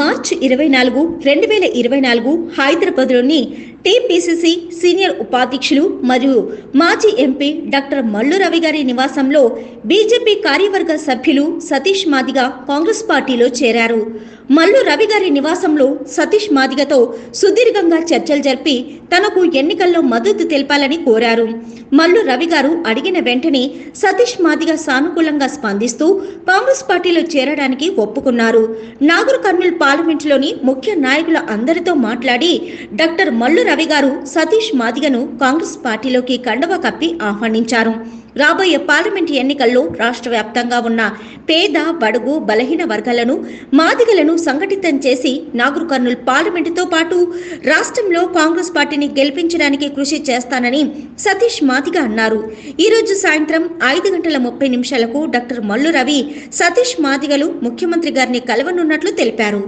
మార్చి 24, 2024 హైదరాబాద్లోని TPCC senior ఉపాధ్యక్షులు మరియు మాజీ ఎంపీ డాక్టర్ మల్లు రవి గారి నివాసంలో బీజేపీ కార్యవర్గ సభ్యులు సతీష్ మాదిగ కాంగ్రెస్ పార్టీలో చేరారు. మల్లు రవి గారి నివాసంలో సతీష్ మాదిగతో సుదీర్ఘంగా చర్చలు జరిపి తనకు ఎన్నికల్లో మద్దతు తెలపాలని కోరారు. మల్లు రవి గారు అడిగిన వెంటనే సతీష్ మాదిగ సానుకూలంగా స్పందిస్తూ కాంగ్రెస్ పార్టీలో చేరడానికి ఒప్పుకున్నారు. నాగర్ కర్నూల్ పార్లమెంటులోని ముఖ్య నాయకుల అందరితో మాట్లాడి డాక్టర్ మల్లు రవి గారు సతీష్ మాదిగను కాంగ్రెస్ పార్టీలోకి కండువా కప్పి ఆహ్వానించారు. రాబోయే పార్లమెంటు ఎన్నికల్లో రాష్ట్ర వ్యాప్తంగా ఉన్న పేద, బడుగు, బలహీన వర్గాలను, మాదిగలను సంఘటితం చేసి నాగర్ కర్నూల్ పార్లమెంటుతో పాటు రాష్ట్రంలో కాంగ్రెస్ పార్టీని గెలిపించడానికి కృషి చేస్తానని సతీష్ మాదిగ అన్నారు. ఈ రోజు సాయంత్రం 5:30 డాక్టర్ మల్లు రవి, సతీష్ మాదిగలు ముఖ్యమంత్రి గారిని కలవనున్నట్లు తెలిపారు.